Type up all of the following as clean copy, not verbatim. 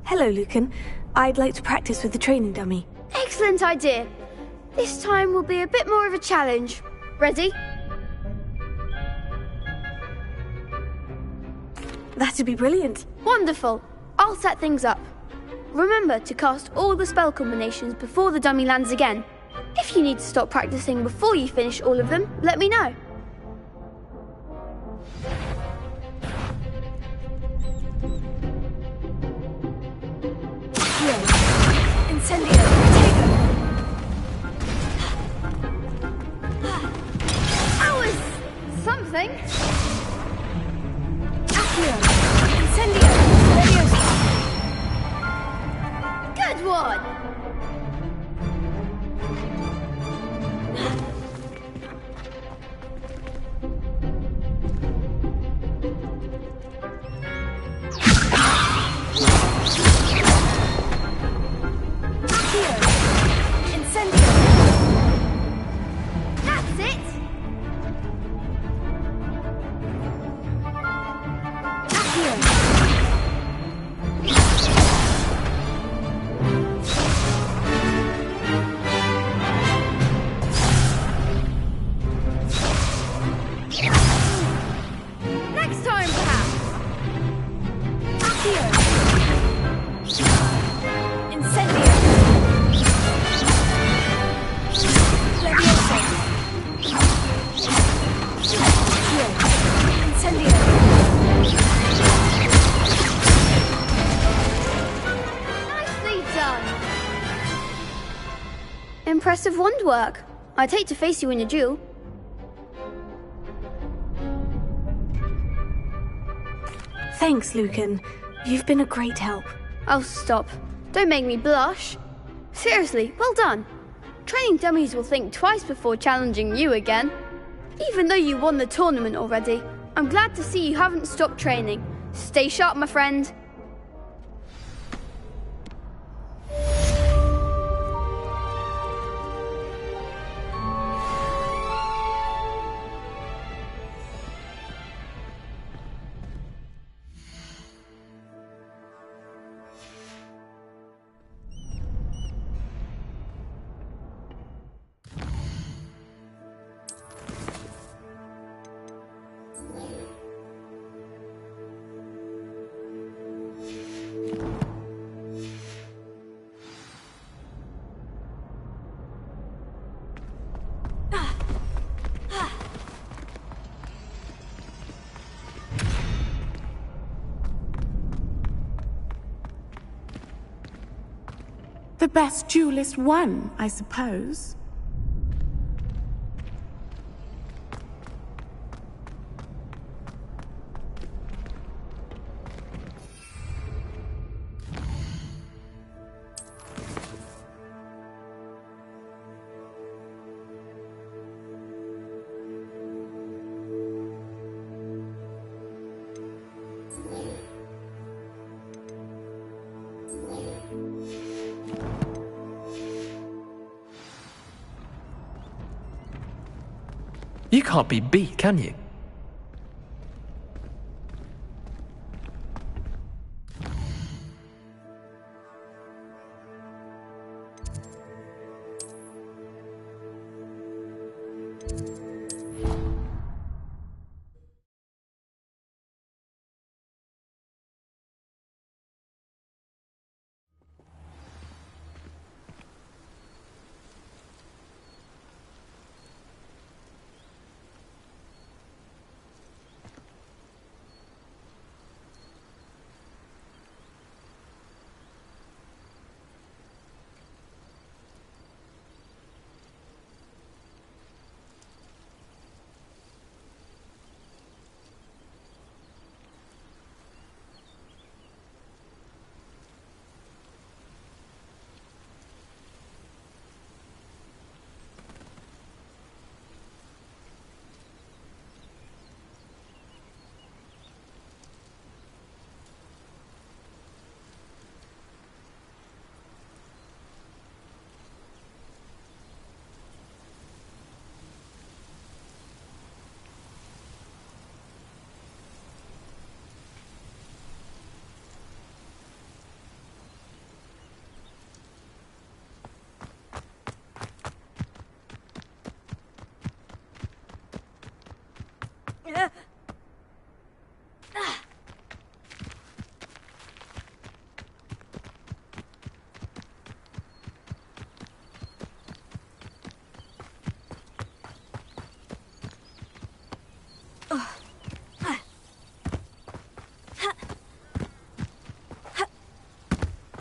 Hello, Lucan. I'd like to practice with the training dummy. Excellent idea. This time will be a bit more of a challenge. Ready? That'd be brilliant. Wonderful. I'll set things up. Remember to cast all the spell combinations before the dummy lands again. If you need to stop practicing before you finish all of them, let me know. Incendio, potato! That was something. Accio! Incendio! Leviosa! Good one! That's it! Next time, perhaps! Incendio! Leviosa! Incendio! Nicely done! Impressive wand work. I'd hate to face you in a duel. Thanks, Lucan. You've been a great help. Oh, stop. Don't make me blush. Seriously, well done. Training dummies will think twice before challenging you again. Even though you won the tournament already, I'm glad to see you haven't stopped training. Stay sharp, my friend. The best duelist won, I suppose. You can't be beat, can you?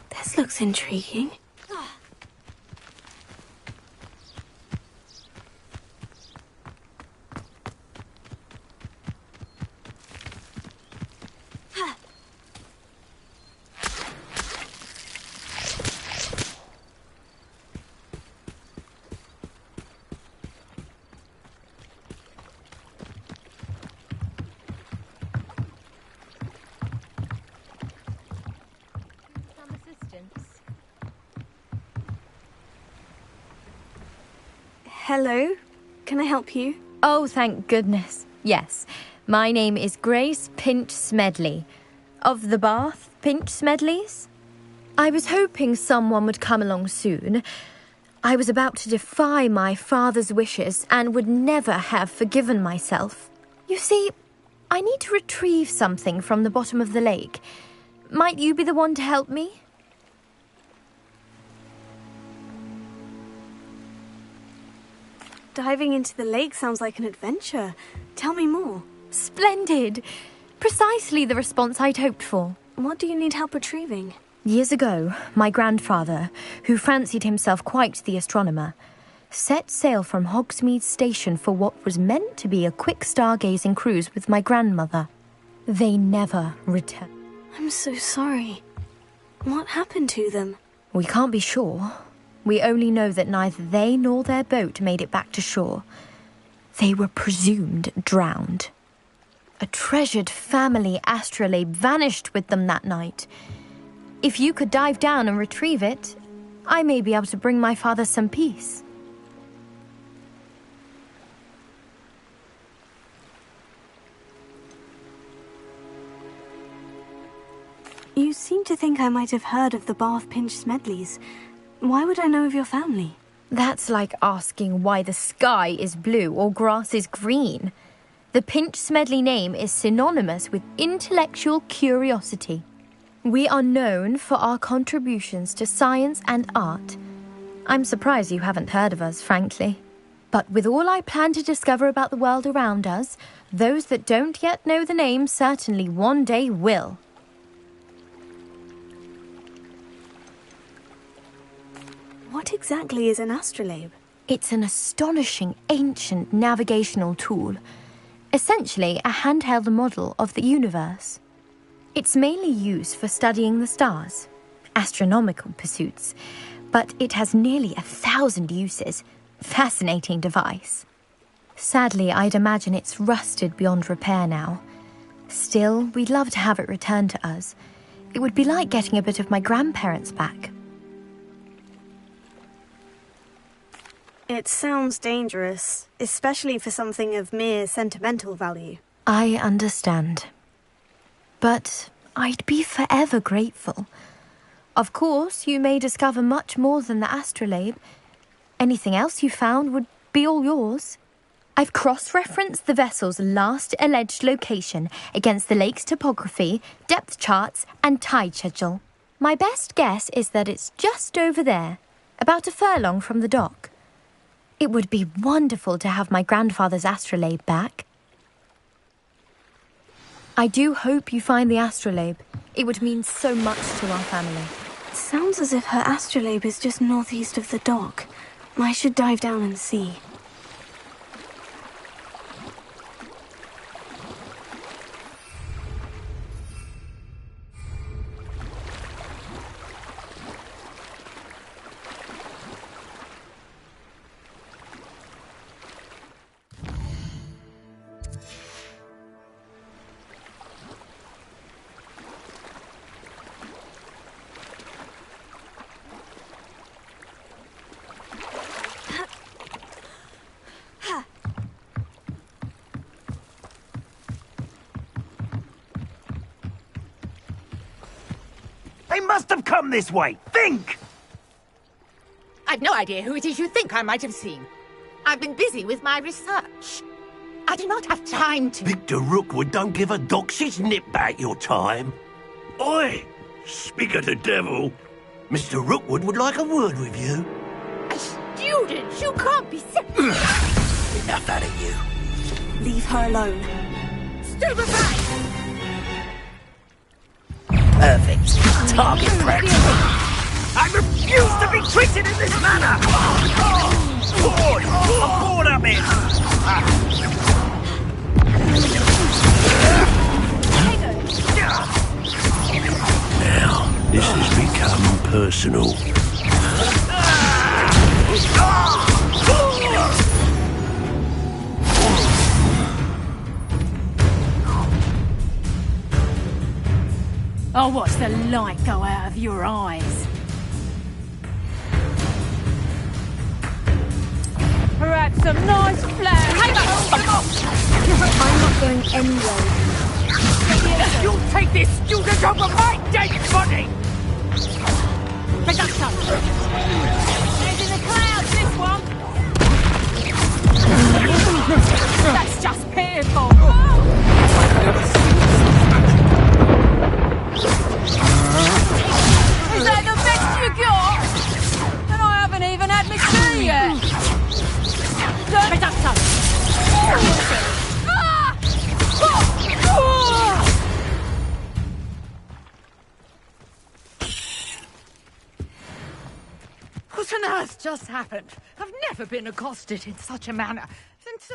This looks intriguing. Hello, can I help you? Oh, thank goodness. Yes, my name is Grace Pinch Smedley, of the Bath Pinch Smedleys. I was hoping someone would come along soon. I was about to defy my father's wishes and would never have forgiven myself. You see, I need to retrieve something from the bottom of the lake. Might you be the one to help me? Diving into the lake sounds like an adventure. Tell me more. Splendid! Precisely the response I'd hoped for. What do you need help retrieving? Years ago, my grandfather, who fancied himself quite the astronomer, set sail from Hogsmeade Station for what was meant to be a quick stargazing cruise with my grandmother. They never returned. I'm so sorry. What happened to them? We can't be sure. We only know that neither they nor their boat made it back to shore. They were presumed drowned. A treasured family astrolabe vanished with them that night. If you could dive down and retrieve it, I may be able to bring my father some peace. You seem to think I might have heard of the Bath Pinch Smedleys. Why would I know of your family? That's like asking why the sky is blue or grass is green. The Pinch Smedley name is synonymous with intellectual curiosity. We are known for our contributions to science and art. I'm surprised you haven't heard of us, frankly. But with all I plan to discover about the world around us, those that don't yet know the name certainly one day will. What exactly is an astrolabe? It's an astonishing ancient navigational tool. Essentially a handheld model of the universe. It's mainly used for studying the stars, astronomical pursuits, but it has nearly 1,000 uses. Fascinating device. Sadly, I'd imagine it's rusted beyond repair now. Still, we'd love to have it returned to us. It would be like getting a bit of my grandparents back. It sounds dangerous, especially for something of mere sentimental value. I understand. But I'd be forever grateful. Of course, you may discover much more than the astrolabe. Anything else you found would be all yours. I've cross-referenced the vessel's last alleged location against the lake's topography, depth charts, and tide schedule. My best guess is that it's just over there, about a furlong from the dock. It would be wonderful to have my grandfather's astrolabe back. I do hope you find the astrolabe. It would mean so much to our family. It sounds as if her astrolabe is just northeast of the dock. I should dive down and see. They must have come this way! Think! I've no idea who it is you think I might have seen. I've been busy with my research. I do not have time to... Victor Rookwood don't give a doxy's nip back your time. Oi! Speak of the devil. Mr. Rookwood would like a word with you. A student? You can't be... Enough out of you. Leave her alone. Stupefy! Perfect. Target practice. I refuse to be treated in this manner! Bored! I'm bored of it! Now, this has become personal. Oh, watch the light go out of your eyes. Perhaps some nice flash. I'm not going anywhere. You'll take this student over my dead body! Production! Head in the clouds, this one! That's just pitiful! Is that the best you got? And I haven't even had my tea yet! Production! What on earth just happened? I've never been accosted in such a manner. Since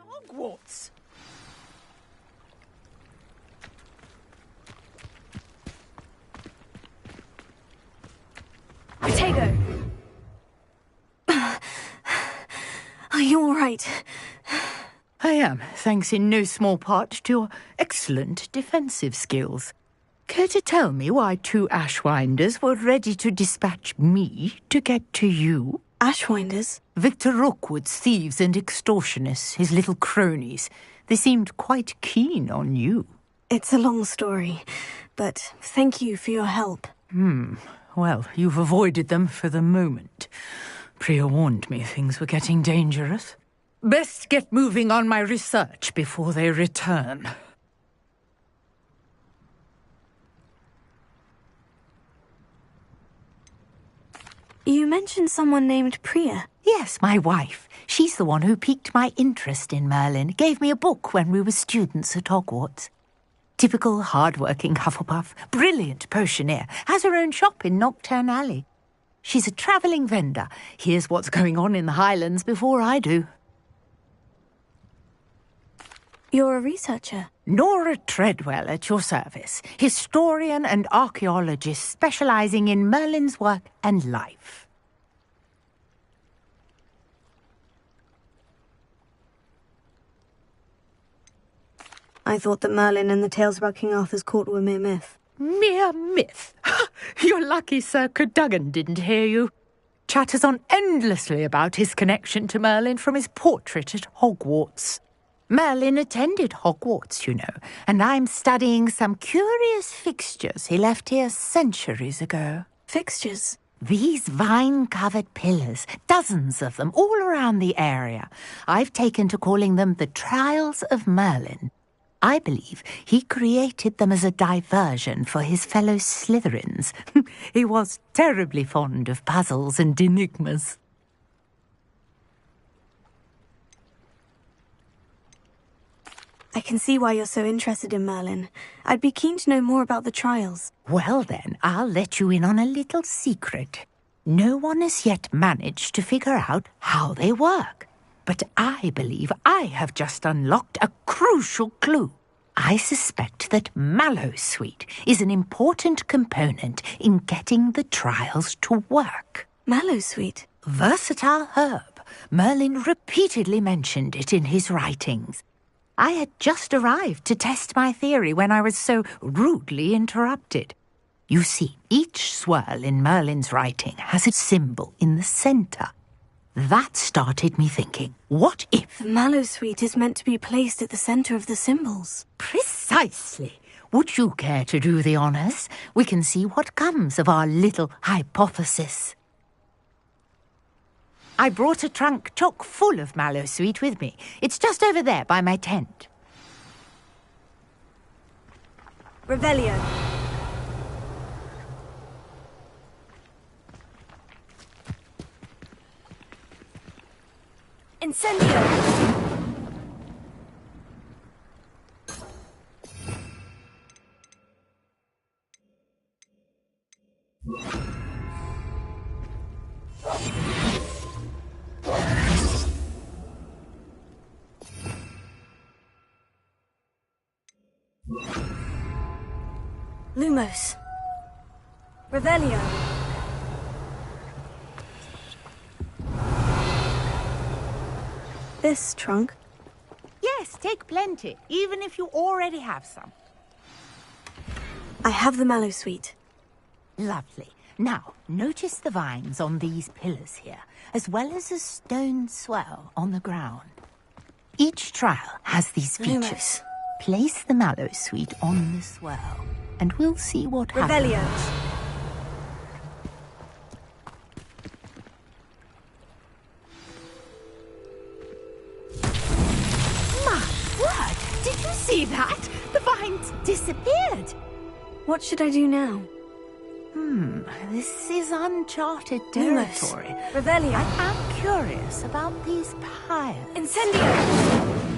Hogwarts. Potato! Are you all right? I am, thanks in no small part to your excellent defensive skills. Care to tell me why 2 Ashwinders were ready to dispatch me to get to you? Ashwinders? Victor Rookwood's thieves and extortionists, his little cronies. They seemed quite keen on you. It's a long story, but thank you for your help. Well, you've avoided them for the moment. Priya warned me things were getting dangerous. Best get moving on my research before they return. You mentioned someone named Priya. Yes, my wife. She's the one who piqued my interest in Merlin. Gave me a book when we were students at Hogwarts. Typical hard-working Hufflepuff, brilliant potioneer, has her own shop in Nocturne Alley. She's a travelling vendor. Hears what's going on in the Highlands before I do. You're a researcher. Nora Treadwell at your service, historian and archaeologist specialising in Merlin's work and life. I thought that Merlin and the tales about King Arthur's court were mere myth. Mere myth? You're lucky Sir Cadogan didn't hear you. Chatters on endlessly about his connection to Merlin from his portrait at Hogwarts. Merlin attended Hogwarts, you know, and I'm studying some curious fixtures he left here centuries ago. Fixtures? These vine-covered pillars, dozens of them, all around the area. I've taken to calling them the Trials of Merlin. I believe he created them as a diversion for his fellow Slytherins. He was terribly fond of puzzles and enigmas. I can see why you're so interested in Merlin. I'd be keen to know more about the trials. Well then, I'll let you in on a little secret. No one has yet managed to figure out how they work. But I believe I have just unlocked a crucial clue. I suspect that Mallowsweet is an important component in getting the trials to work. Mallowsweet? Versatile herb. Merlin repeatedly mentioned it in his writings. I had just arrived to test my theory when I was so rudely interrupted. You see, each swirl in Merlin's writing has a symbol in the centre. That started me thinking, what if? The Mallowsweet is meant to be placed at the centre of the symbols. Precisely. Would you care to do the honours? We can see what comes of our little hypothesis. I brought a trunk chock full of Mallowsweet with me. It's just over there by my tent. Revelio. Incendio. Lumos. Revelio. This trunk? Yes, take plenty, even if you already have some. I have the Mallowsweet. Lovely. Now, notice the vines on these pillars here, as well as a stone swell on the ground. Each trial has these features. Lumos. Place the Mallowsweet on the swell, and we'll see what Revelio. happens. My word! Did you see that? The vines disappeared. What should I do now? This is uncharted Lumos. territory. Revelio. I am curious about these pyres. Incendio.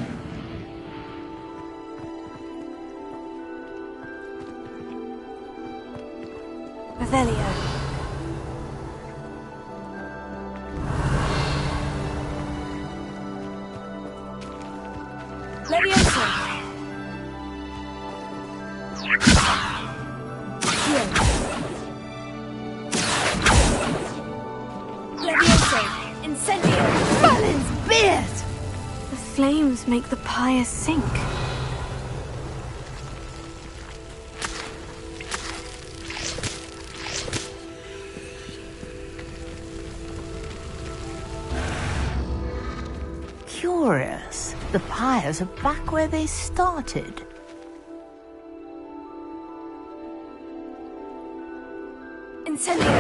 Revelio. Levioso. Levioso. Incendio. Merlin's beard! The flames make the pyre sink. Curious. The pyres are back where they started. Incendio.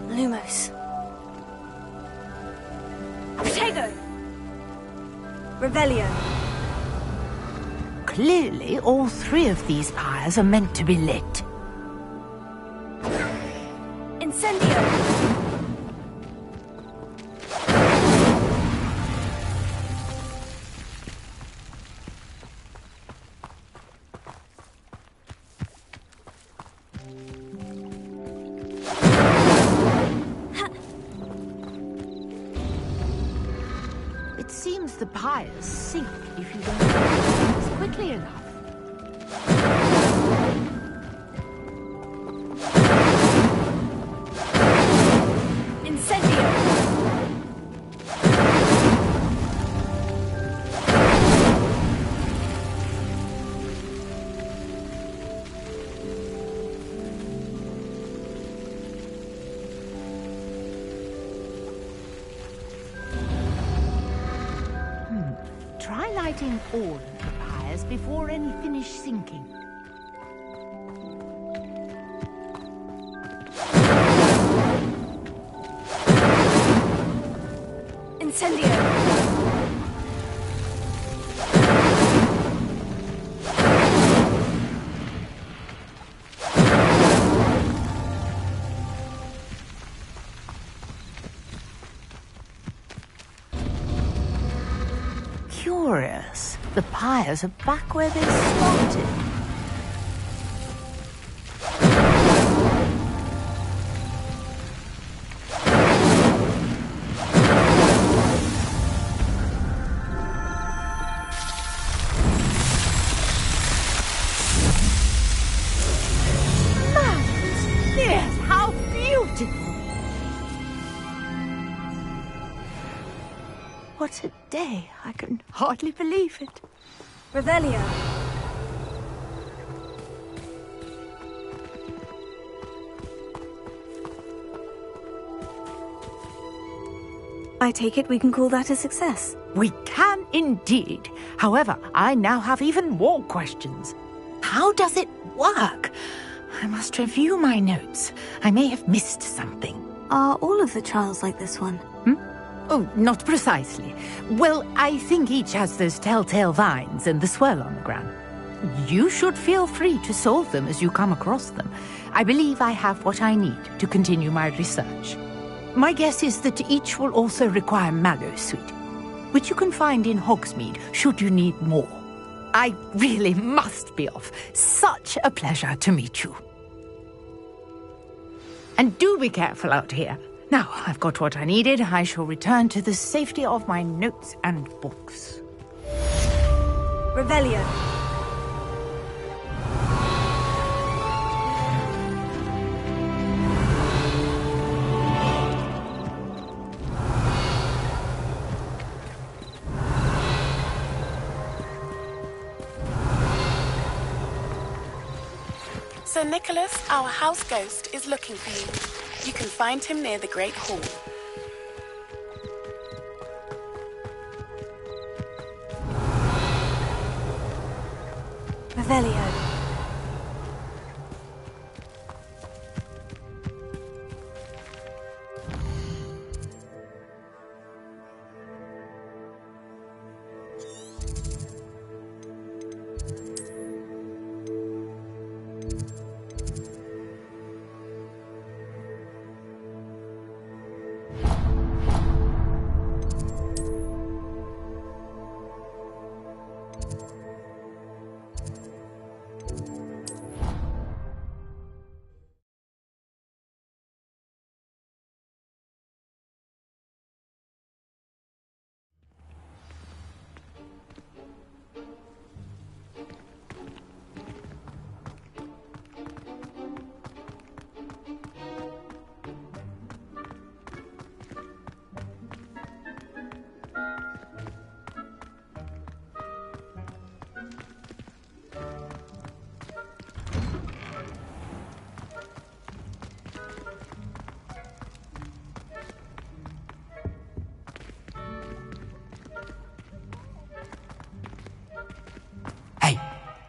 Lumos. Protego. Revelio. Clearly, all three of these pyres are meant to be lit. Incendio. It seems the pyres sink if you don't do things quickly enough. Incendio. Try lighting all of the pyres before any finish sinking. Incendio. Curious. The pyres are back where they started. Yes, how beautiful! What a day. I can hardly believe it. Revelio. I take it we can call that a success. We can indeed. However, I now have even more questions. How does it work? I must review my notes. I may have missed something. Are all of the trials like this one? Oh, not precisely. Well, I think each has those telltale vines and the swirl on the ground. You should feel free to solve them as you come across them. I believe I have what I need to continue my research. My guess is that each will also require mallow sweet, which you can find in Hogsmeade should you need more. I really must be off. Such a pleasure to meet you. And do be careful out here. Now, I've got what I needed. I shall return to the safety of my notes and books. Revelio. Sir Nicholas, our house ghost, is looking for you. You can find him near the Great Hall. Revelio.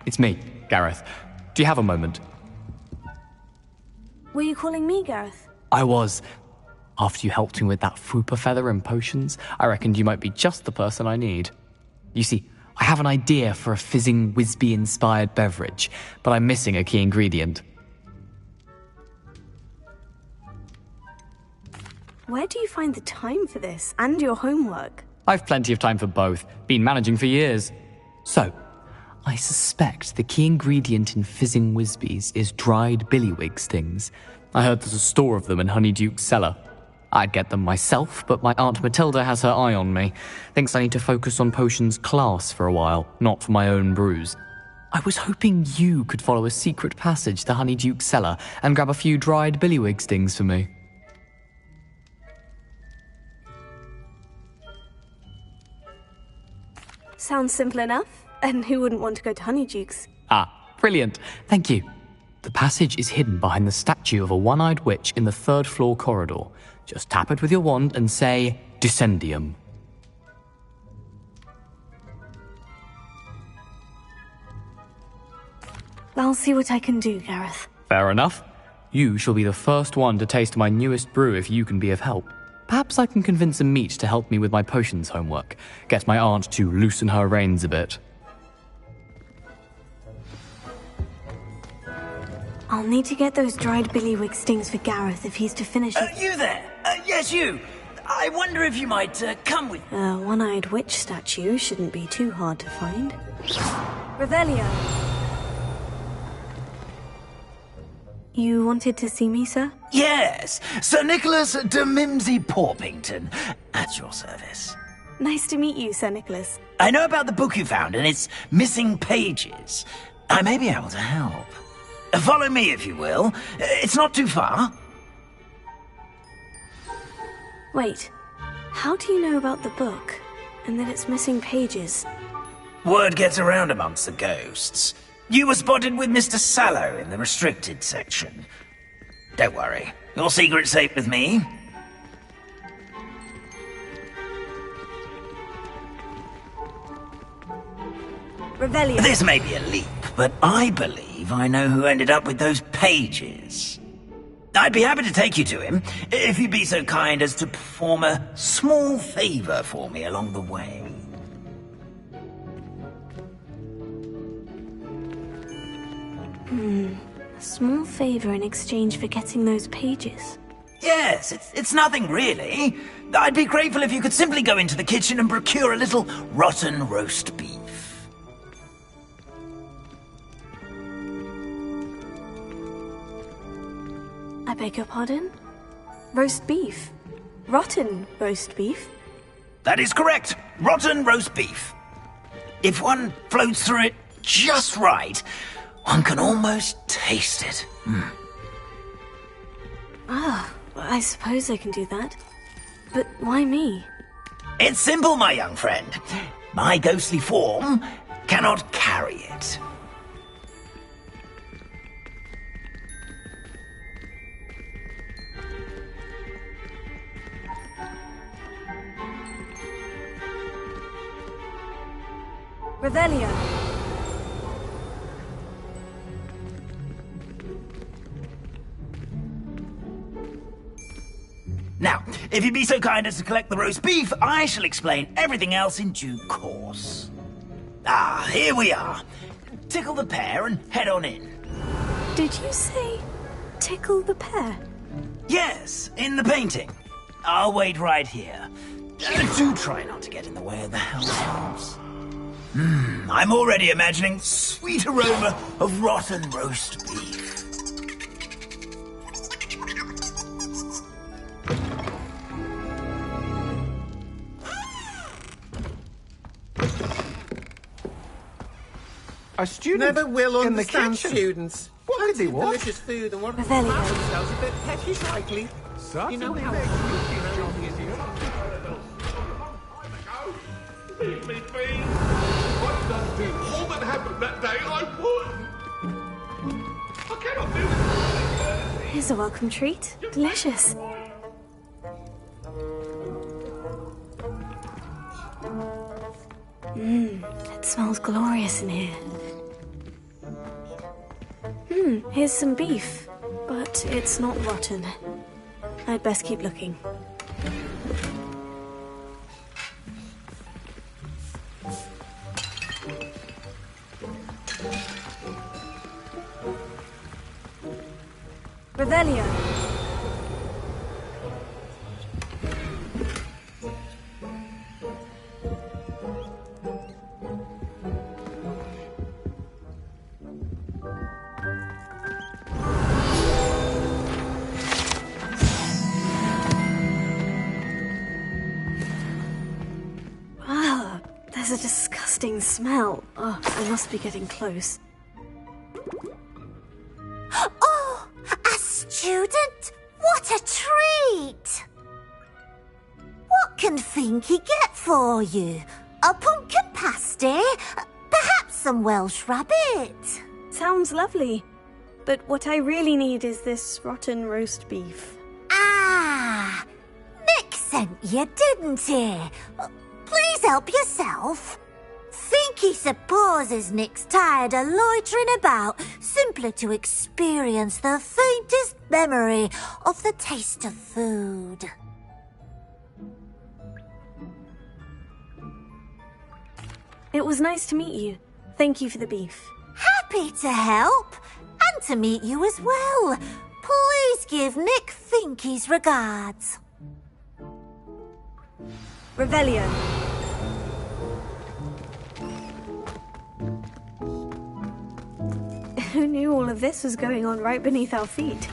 It's me, Gareth. Do you have a moment? Were you calling me Gareth? I was. After you helped me with that Fupa feather and potions, I reckoned you might be just the person I need. You see, I have an idea for a fizzing Whizbee-inspired beverage, but I'm missing a key ingredient. Where do you find the time for this and your homework? I've plenty of time for both. Been managing for years. So, I suspect the key ingredient in fizzing Whizbees is dried billywig stings. I heard there's a store of them in Honeyduke's cellar. I'd get them myself, but my Aunt Matilda has her eye on me. Thinks I need to focus on potions class for a while, not for my own brews. I was hoping you could follow a secret passage to Honeyduke's cellar and grab a few dried billywig stings for me. Sounds simple enough. And who wouldn't want to go to Honeyduke's? Ah, brilliant. Thank you. The passage is hidden behind the statue of a one-eyed witch in the third-floor corridor. Just tap it with your wand and say, Descendium. I'll see what I can do, Gareth. Fair enough. You shall be the first one to taste my newest brew if you can be of help. Perhaps I can convince a meat to help me with my potions homework. Get my aunt to loosen her reins a bit. I'll need to get those dried billywig stings for Gareth if he's to finish it. You there? Yes, you. I wonder if you might come with me. A one-eyed witch statue shouldn't be too hard to find. Revelio. You wanted to see me, sir? Yes, Sir Nicholas de Mimsy Porpington, at your service. Nice to meet you, Sir Nicholas. I know about the book you found and its missing pages. I may be able to help. Follow me, if you will. It's not too far. Wait, how do you know about the book? And that it's missing pages? Word gets around amongst the ghosts. You were spotted with Mr. Sallow in the restricted section. Don't worry, your secret's safe with me. Revelio. This may be a leap, but I believe I know who ended up with those pages. I'd be happy to take you to him, if you'd be so kind as to perform a small favor for me along the way. A small favor in exchange for getting those pages. Yes, it's nothing really. I'd be grateful if you could simply go into the kitchen and procure a little rotten roast beef. I beg your pardon? Roast beef? Rotten roast beef? That is correct. Rotten roast beef. If one floats through it just right, one can almost taste it. I suppose I can do that. But why me? It's simple, my young friend. My ghostly form cannot carry it. Revelio. Now, if you'd be so kind as to collect the roast beef, I shall explain everything else in due course. Ah, here we are. Tickle the pear and head on in. Did you say tickle the pear? Yes, in the painting. I'll wait right here. Do try not to get in the way of the households. I'm already imagining the sweet aroma of rotten roast beef. A student Never will in the understand kitchen. students. What could they want? Delicious food and what Revelio. themselves a bit pettish likely. Certainly You know how makes you around jolly is here. Leave me be. I've done do all that happened that day. I would. I cannot do this. Here's a welcome treat. Delicious. It smells glorious in here. Here's some beef, but it's not rotten. I'd best keep looking. Revelio. There's a disgusting smell. Oh, I must be getting close. Oh, a student? What a treat! What can Finky get for you? A pumpkin pasty? Perhaps some Welsh rabbit? Sounds lovely. But what I really need is this rotten roast beef. Ah, Nick sent you, didn't he? Please help yourself. Finky supposes Nick's tired of loitering about simply to experience the faintest memory of the taste of food. It was nice to meet you. Thank you for the beef. Happy to help, and to meet you as well. Please give Nick Finky's regards. Revelio. Who knew all of this was going on right beneath our feet?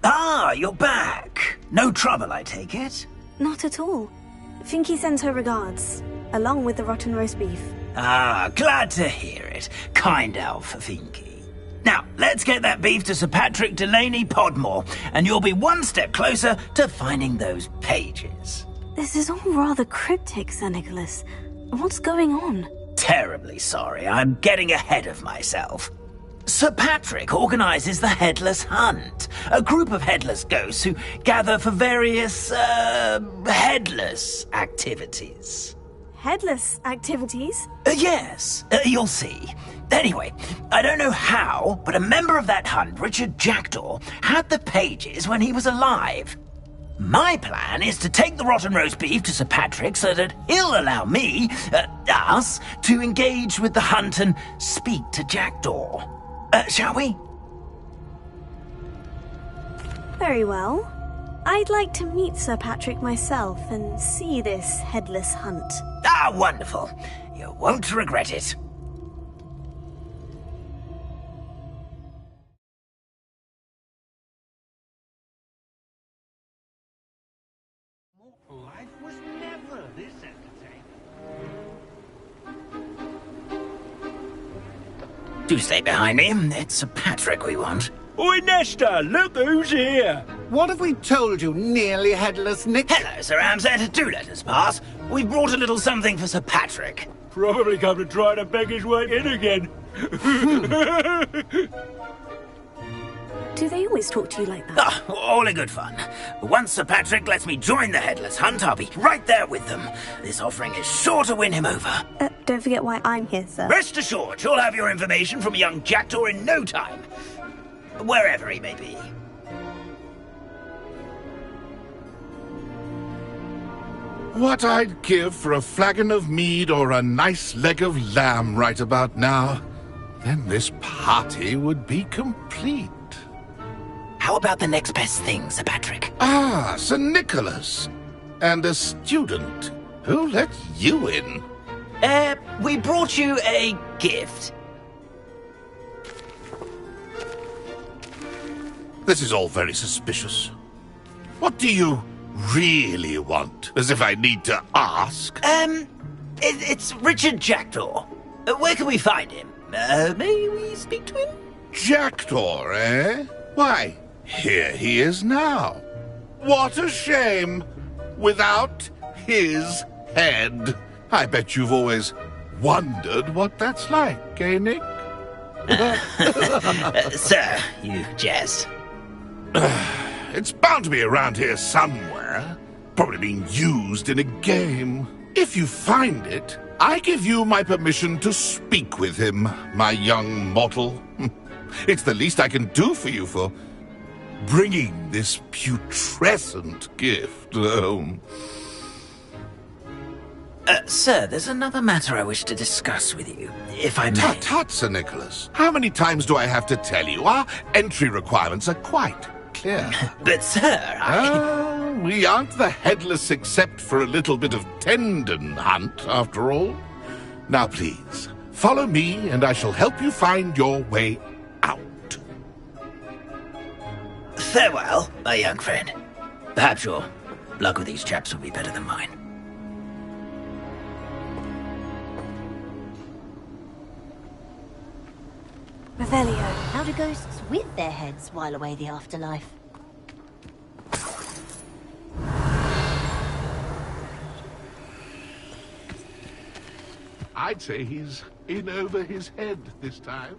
Ah, you're back. No trouble, I take it? Not at all. Finky sends her regards, along with the rotten roast beef. Ah, glad to hear it. Kind elf, Finky. Now, let's get that beef to Sir Patrick Delaney Podmore, and you'll be one step closer to finding those pages. This is all rather cryptic, Sir Nicholas. What's going on? Terribly sorry, I'm getting ahead of myself. Sir Patrick organises the Headless Hunt, a group of headless ghosts who gather for various, headless activities. Headless activities? Yes, you'll see. Anyway, I don't know how, but a member of that hunt, Richard Jackdaw, had the pages when he was alive. My plan is to take the rotten roast beef to Sir Patrick so that he'll allow me, us, to engage with the hunt and speak to Jackdaw. Shall we? Very well. I'd like to meet Sir Patrick myself and see this headless hunt. Ah, wonderful. You won't regret it. Life was never this entertaining. Do stay behind me. It's Sir Patrick we want. Oi, Nesta, look who's here. What have we told you, nearly headless Nick? Hello, Sir Ramsay. Do let us pass. We've brought a little something for Sir Patrick. Probably come to try to beg his way in again. Do they always talk to you like that? Ah, all in good fun. Once Sir Patrick lets me join the Headless Hunt, I'll be right there with them. This offering is sure to win him over. Don't forget why I'm here, sir. Rest assured, you'll have your information from young Jackdaw in no time. Wherever he may be. What I'd give for a flagon of mead or a nice leg of lamb right about now. Then this party would be complete. How about the next best thing, Sir Patrick? Ah, Sir Nicholas. And a student. Who let you in? We brought you a gift. This is all very suspicious. What do you really want? As if I need to ask. It's Richard Jackdaw. Where can we find him? May we speak to him? Jackdaw, eh? Why, here he is now. What a shame. Without his head. I bet you've always wondered what that's like, eh, Nick? Sir, you jest. It's bound to be around here somewhere. Probably being used in a game. If you find it, I give you my permission to speak with him, my young mortal. It's the least I can do for you for bringing this putrescent gift home. Sir, there's another matter I wish to discuss with you, if I may. Tut, tut, Sir Nicholas. How many times do I have to tell you? Our entry requirements are quite clear. But, sir, we aren't the headless except for a little bit of tendon hunt, after all. Now, please, follow me, and I shall help you find your way out. Farewell, my young friend. Perhaps your luck with these chaps will be better than mine. Revelio. How do ghosts with their heads while away the afterlife? I'd say he's in over his head this time.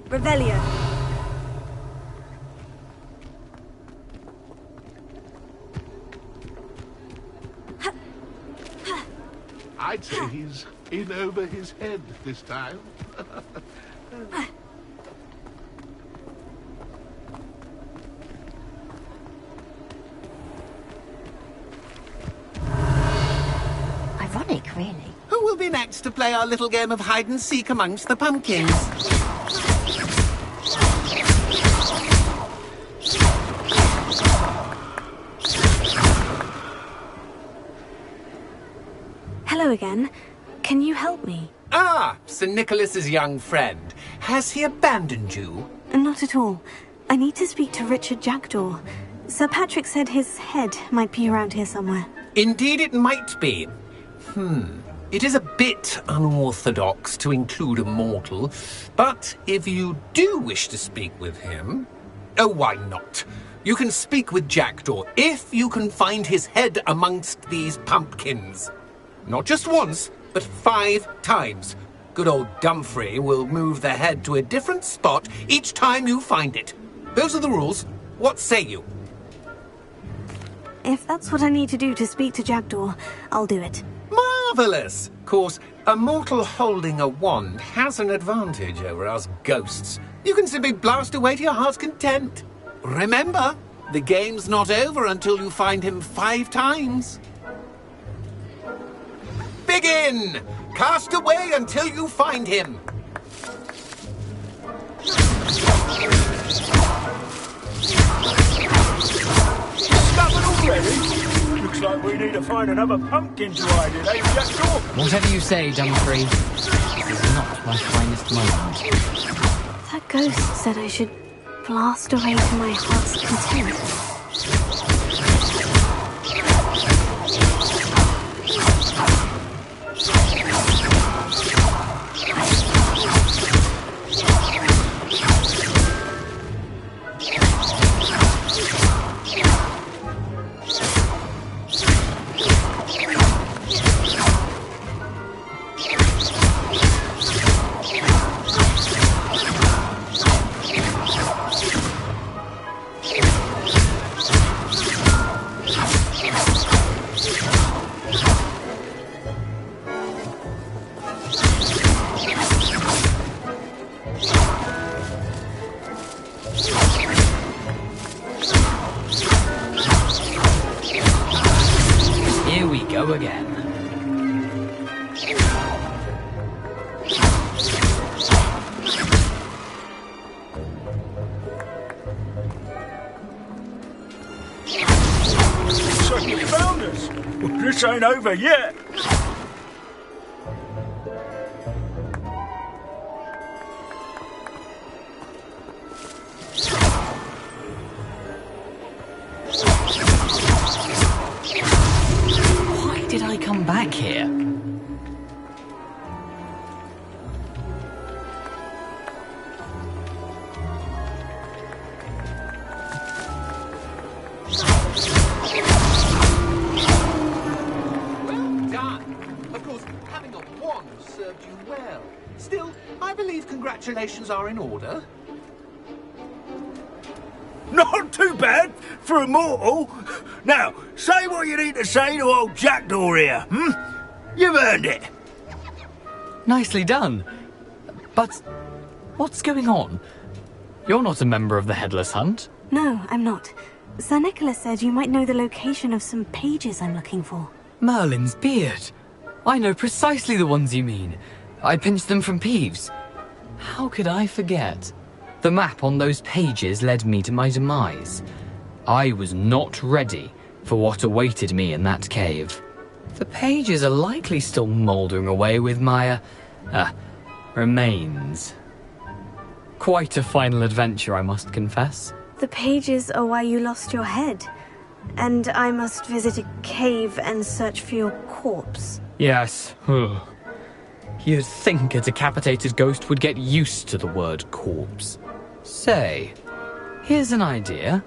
Revelio. I'd say he's in over his head this time. Ironic, really. Who will be next to play our little game of hide and seek amongst the pumpkins? Hello again. Can you help me? Ah, Sir Nicholas's young friend. Has he abandoned you? Not at all. I need to speak to Richard Jackdaw. Sir Patrick said his head might be around here somewhere. Indeed it might be. It is a bit unorthodox to include a mortal, but if you do wish to speak with him... Oh, why not? You can speak with Jackdaw if you can find his head amongst these pumpkins. Not just once, but 5 times. Good old Dumfrey will move the head to a different spot each time you find it. Those are the rules. What say you? If that's what I need to do to speak to Jackdaw, I'll do it. Marvellous! Of course, a mortal holding a wand has an advantage over us ghosts. You can simply blast away to your heart's content. Remember, the game's not over until you find him 5 times. Begin! Cast away until you find him. Stubborn already? Looks like we need to find another pumpkin to hide in, eh, Jackdaw? Whatever you say, Dumfrey. This is not my finest moment. That ghost said I should blast away to my heart's content. Here we go again. So you found us. Well, this ain't over yet. Why did I come back here? Well done. Of course, having a wand served you well. Still, I believe congratulations are in order. Not too bad for a mortal. Now, say what you need to say to old Jackdaw here, You've earned it. Nicely done. But what's going on? You're not a member of the Headless Hunt. No, I'm not. Sir Nicholas said you might know the location of some pages I'm looking for. Merlin's beard. I know precisely the ones you mean. I pinched them from Peeves. How could I forget? The map on those pages led me to my demise. I was not ready for what awaited me in that cave. The pages are likely still mouldering away with my, remains. Quite a final adventure, I must confess. The pages are why you lost your head. And I must visit a cave and search for your corpse. Yes. You'd think a decapitated ghost would get used to the word corpse. Say, here's an idea.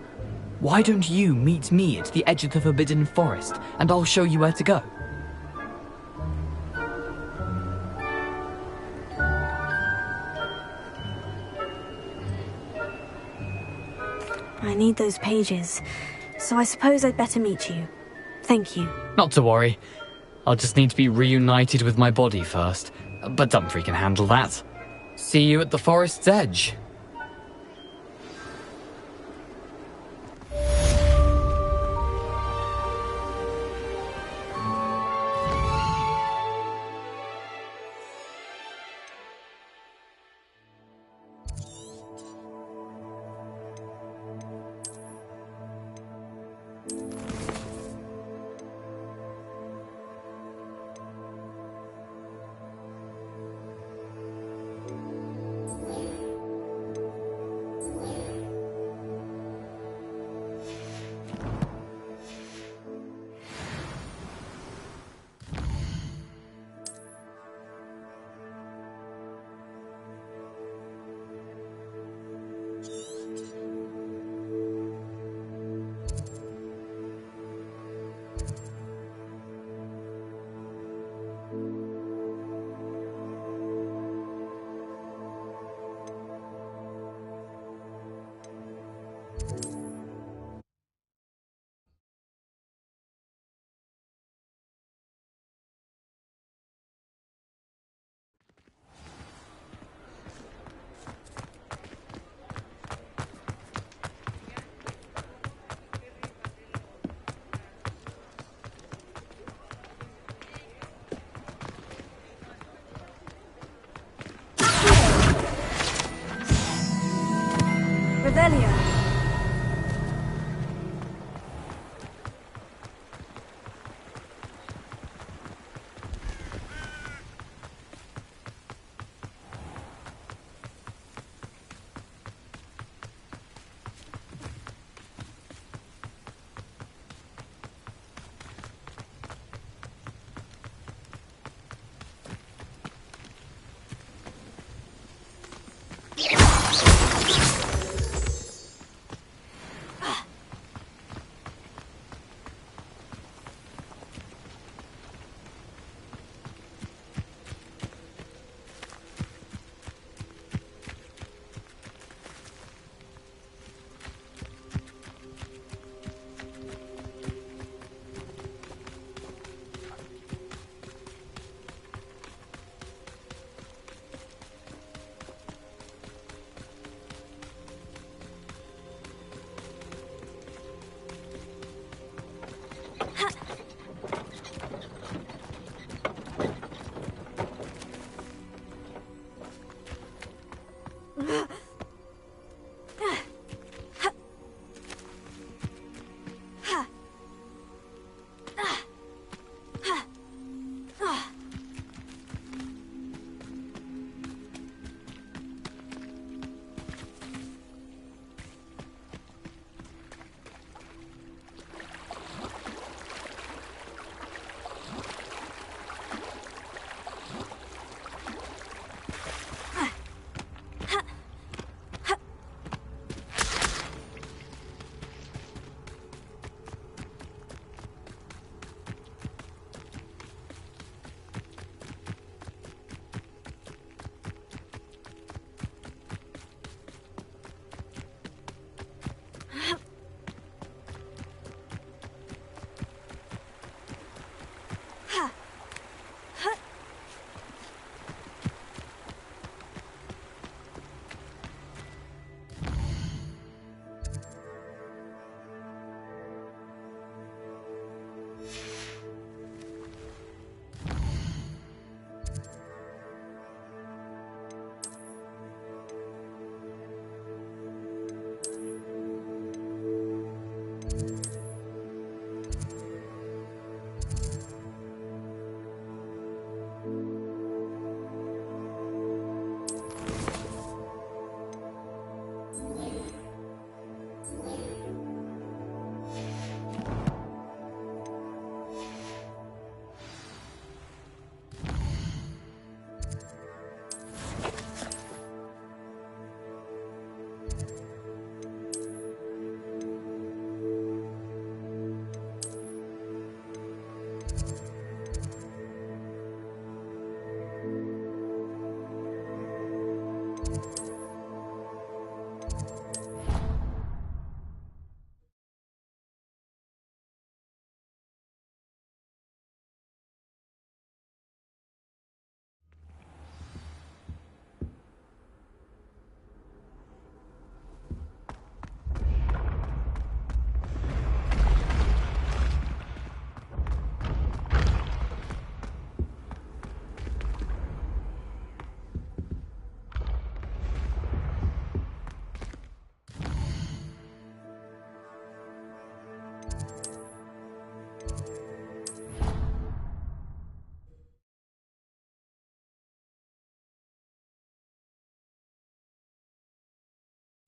Why don't you meet me at the edge of the Forbidden Forest, and I'll show you where to go? I need those pages, so I suppose I'd better meet you. Thank you. Not to worry. I'll just need to be reunited with my body first. But Dumfrey can handle that. See you at the forest's edge.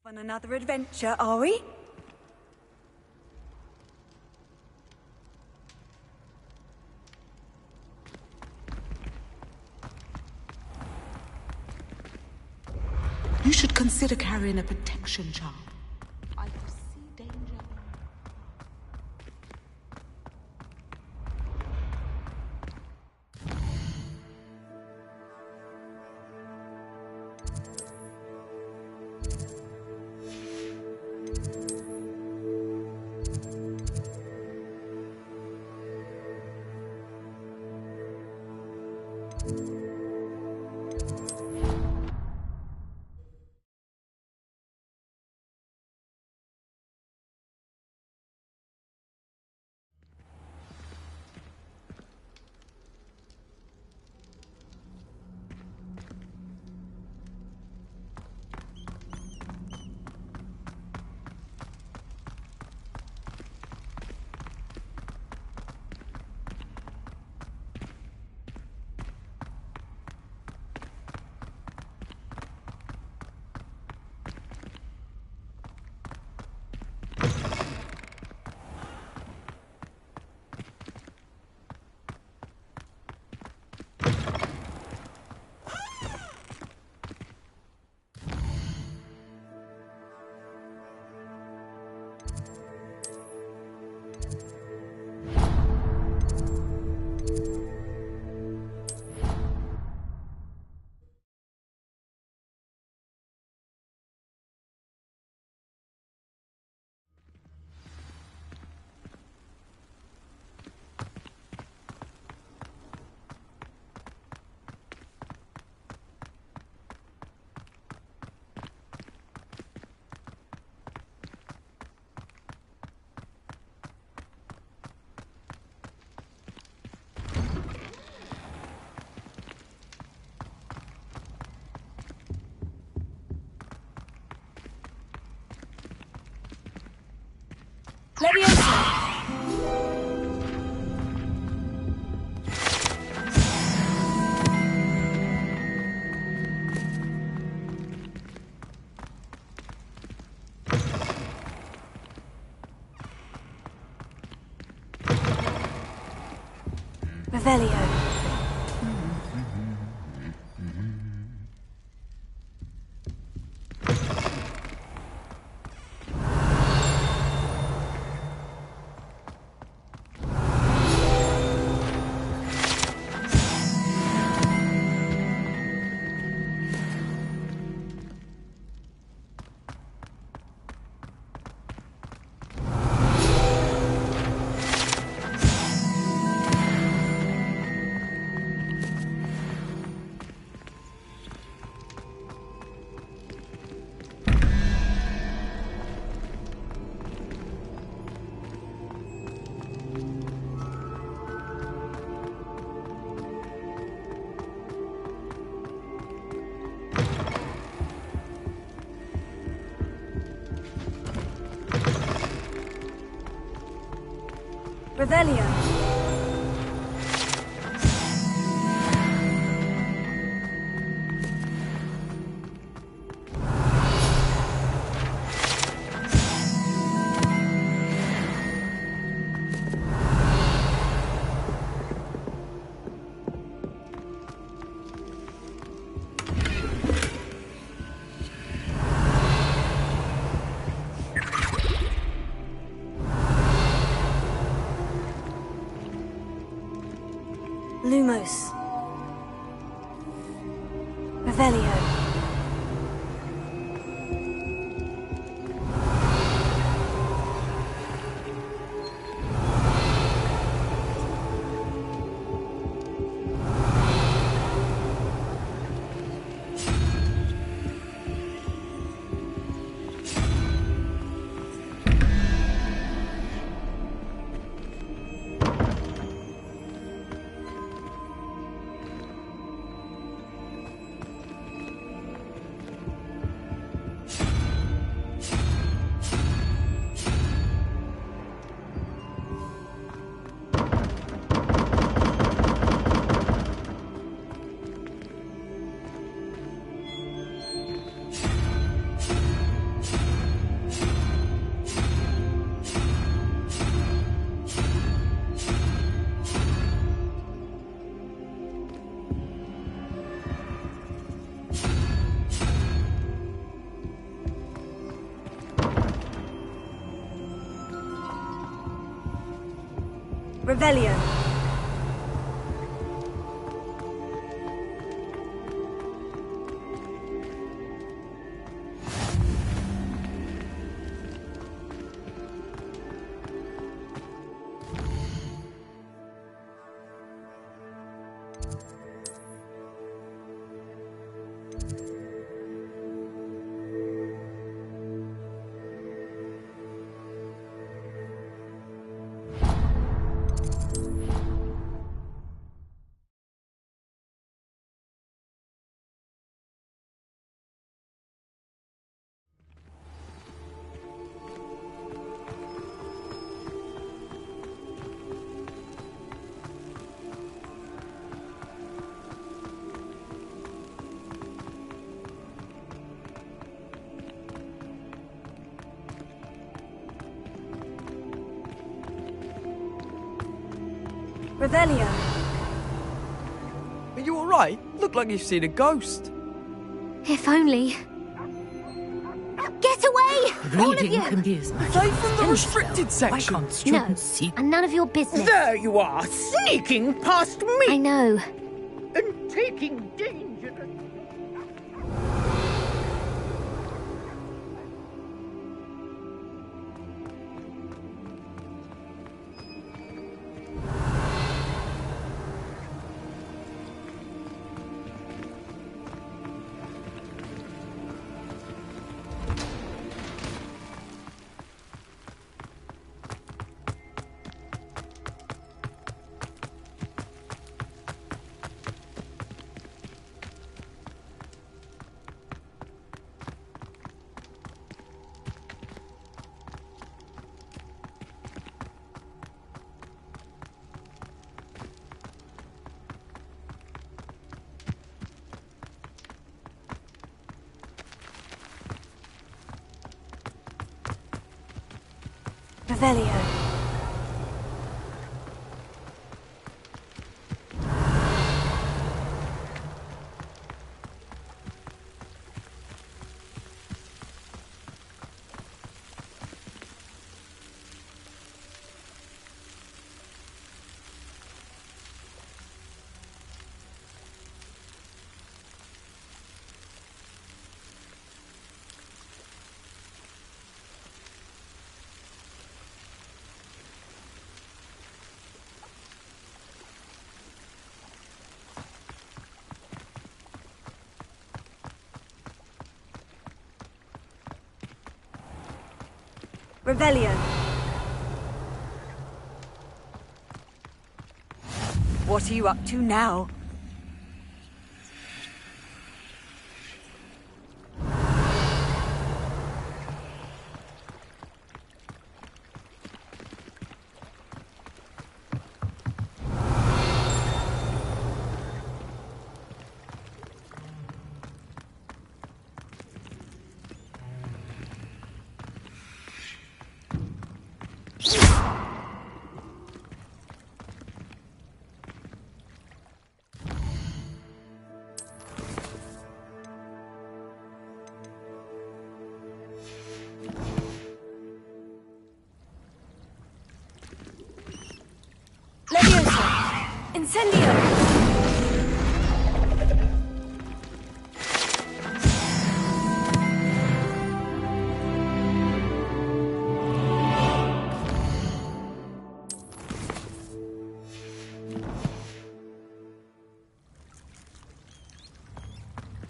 On another adventure, are we? You should consider carrying a protection charm. I foresee danger. Leviosa! Revelio. Revelio. Lumos. Revelio. Revelio. Revelio. Are you alright? Look like you've seen a ghost. If only. Get away! All of Reading you! can be as much They as from the attention, restricted though. section. Why can't students see? And none of your business. There you are, sneaking past me I know. and taking dangerous... Revelio. Revelio. What are you up to now? Leviosa. Incendio.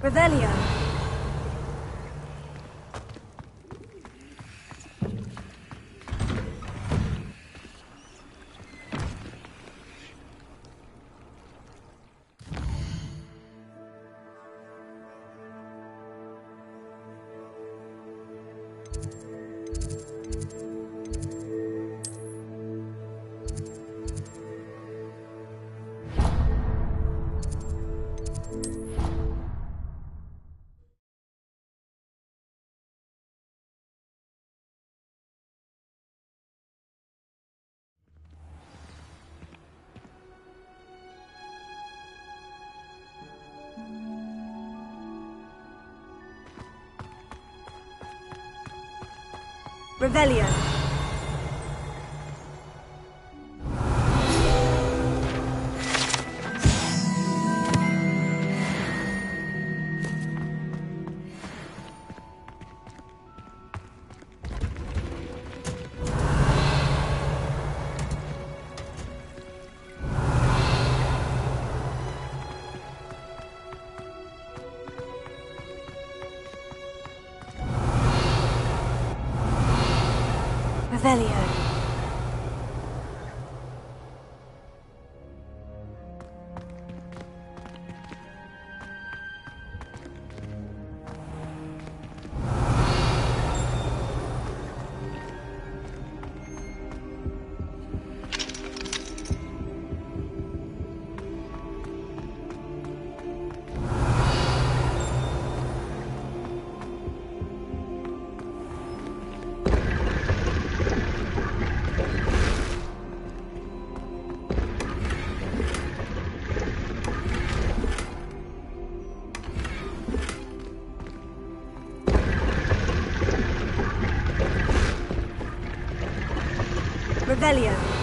Revelio. Revelio. Revelio. Revelio.